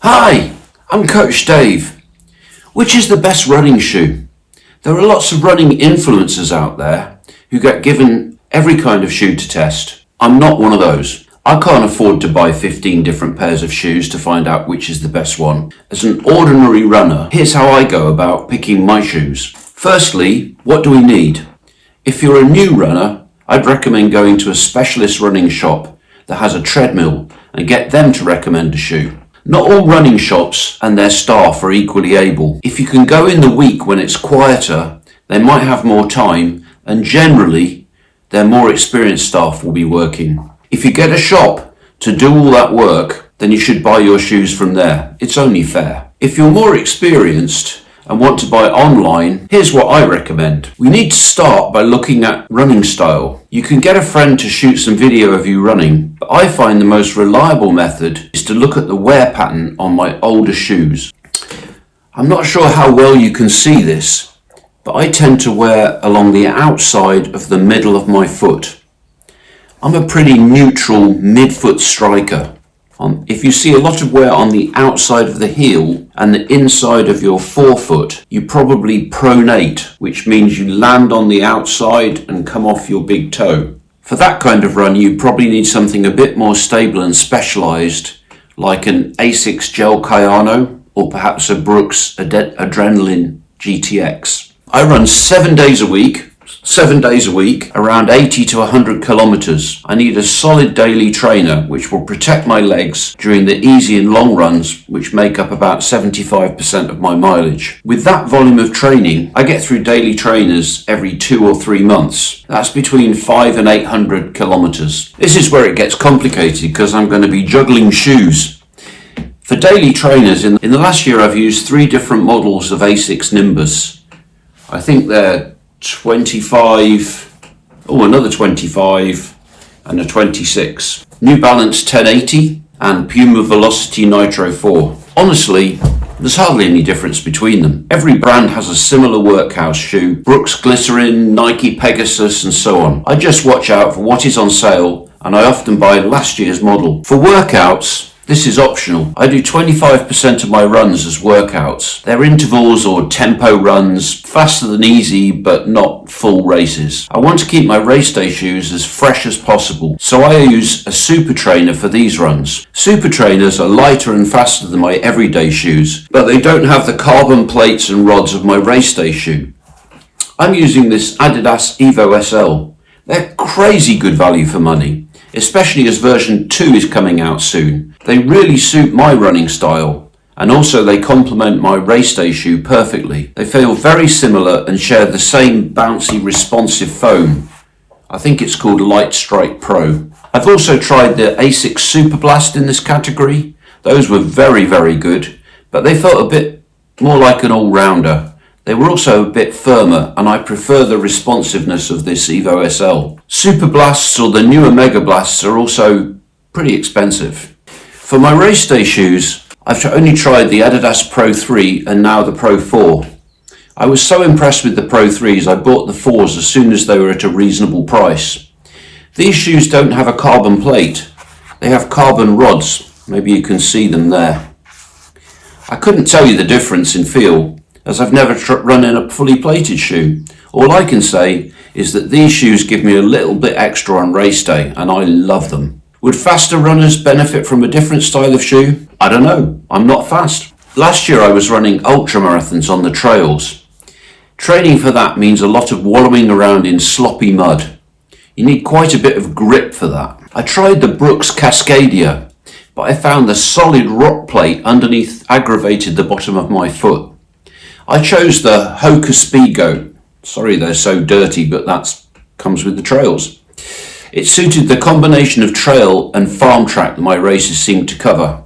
Hi, I'm Coach Dave. Which is the best running shoe? There are lots of running influencers out there who get given every kind of shoe to test. I'm not one of those. I can't afford to buy 15 different pairs of shoes to find out which is the best one. As an ordinary runner, here's how I go about picking my shoes. Firstly, what do we need? If you're a new runner, I'd recommend going to a specialist running shop that has a treadmill and get them to recommend a shoe. Not all running shops and their staff are equally able. If you can go in the week when it's quieter, they might have more time, and generally, their more experienced staff will be working. If you get a shop to do all that work, then you should buy your shoes from there. It's only fair. If you're more experienced and want to buy online, here's what I recommend. We need to start by looking at running style. You can get a friend to shoot some video of you running, but I find the most reliable method is to look at the wear pattern on my older shoes. I'm not sure how well you can see this, but I tend to wear along the outside of the middle of my foot. I'm a pretty neutral mid-foot striker. If you see a lot of wear on the outside of the heel and the inside of your forefoot, you probably pronate, which means you land on the outside and come off your big toe. For that kind of run, you probably need something a bit more stable and specialized, like an Asics Gel Kayano or perhaps a Brooks Adrenaline GTX. I run 7 days a week, around 80 to 100 kilometers. I need a solid daily trainer which will protect my legs during the easy and long runs, which make up about 75% of my mileage. With that volume of training, I get through daily trainers every 2 or 3 months. That's between 5 and 800 kilometers. This is where it gets complicated because I'm going to be juggling shoes. For daily trainers, in the last year I've used 3 different models of Asics Nimbus. I think they're 25, another 25 and a 26. New Balance 1080 and Puma Velocity Nitro 4. Honestly, there's hardly any difference between them. Every brand has a similar workhouse shoe, Brooks Glycerin, Nike Pegasus and so on. I just watch out for what is on sale and I often buy last year's model. For workouts, this is optional. I do 25% of my runs as workouts. They're intervals or tempo runs, faster than easy but not full races. I want to keep my race day shoes as fresh as possible, so I use a Super Trainer for these runs. Super Trainers are lighter and faster than my everyday shoes, but they don't have the carbon plates and rods of my race day shoe. I'm using this Adidas Evo SL. They're crazy good value for money, especially as version 2 is coming out soon. They really suit my running style, and also they complement my race day shoe perfectly. They feel very similar and share the same bouncy responsive foam. I think it's called Light Strike Pro. I've also tried the Asics Super Blast in this category. Those were very, very good, but they felt a bit more like an all-rounder. They were also a bit firmer, and I prefer the responsiveness of this Evo SL. Super Blasts or the newer Mega Blasts are also pretty expensive. For my race day shoes, I've only tried the Adidas Pro 3 and now the Pro 4. I was so impressed with the Pro 3s, I bought the 4s as soon as they were at a reasonable price. These shoes don't have a carbon plate. They have carbon rods. Maybe you can see them there. I couldn't tell you the difference in feel, as I've never run in a fully plated shoe. All I can say is that these shoes give me a little bit extra on race day, and I love them. Would faster runners benefit from a different style of shoe? I don't know. I'm not fast. Last year I was running ultra marathons on the trails. Training for that means a lot of wallowing around in sloppy mud. You need quite a bit of grip for that. I tried the Brooks Cascadia, but I found the solid rock plate underneath aggravated the bottom of my foot. I chose the Hoka Speedgoat. Sorry they're so dirty, but that comes with the trails. It suited the combination of trail and farm track that my races seem to cover.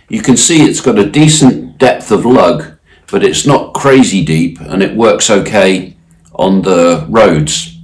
You can see it's got a decent depth of lug, but it's not crazy deep and it works okay on the roads.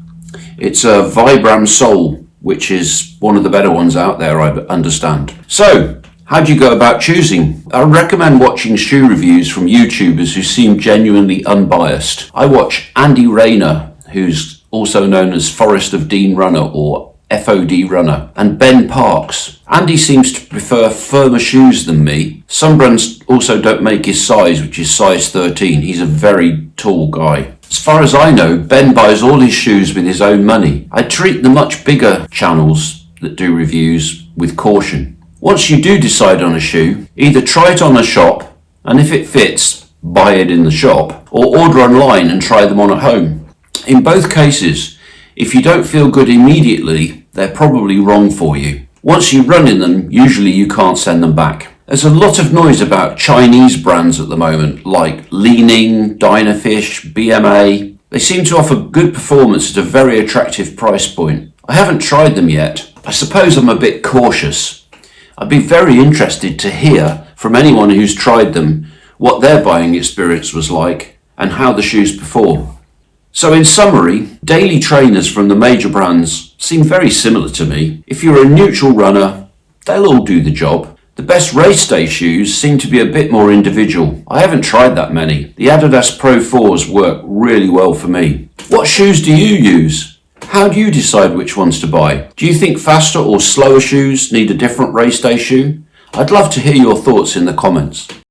It's a Vibram sole, which is one of the better ones out there, I understand. So, how do you go about choosing? I recommend watching shoe reviews from YouTubers who seem genuinely unbiased. I watch Andy Rayner, who's also known as Forest of Dean Runner or FOD Runner, and Ben Parks. Andy seems to prefer firmer shoes than me. Some brands also don't make his size, which is size 13. He's a very tall guy. As far as I know, Ben buys all his shoes with his own money. I treat the much bigger channels that do reviews with caution. Once you do decide on a shoe, either try it on a shop, and if it fits, buy it in the shop, or order online and try them on at home. In both cases, if you don't feel good immediately, they're probably wrong for you. Once you run in them, usually you can't send them back. There's a lot of noise about Chinese brands at the moment, like Li-Ning, Dynafish, BMA. They seem to offer good performance at a very attractive price point. I haven't tried them yet. I suppose I'm a bit cautious. I'd be very interested to hear from anyone who's tried them what their buying experience was like and how the shoes perform. So in summary, daily trainers from the major brands seem very similar to me. If you're a neutral runner, they'll all do the job. The best race day shoes seem to be a bit more individual. I haven't tried that many. The Adidas Pro 4s work really well for me. What shoes do you use? How do you decide which ones to buy? Do you think faster or slower shoes need a different race day shoe? I'd love to hear your thoughts in the comments.